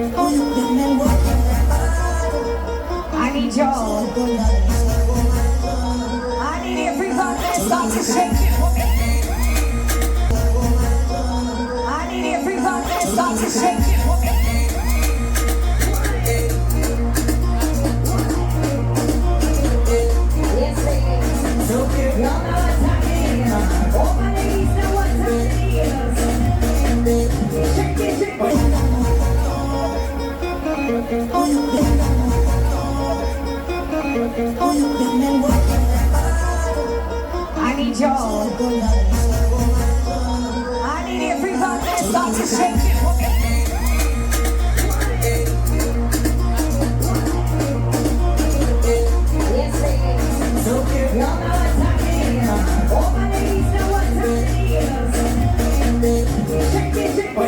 I need y'all. I need everybody that starts to shake it. I need everybody that starts to shake it. Yes, ladies. Y'all know what time it is. All my ladies know what time it is. Shake it, shake it. I need y'all. I need everybody that starts to shake it. Yes, ladies. Y'all know what time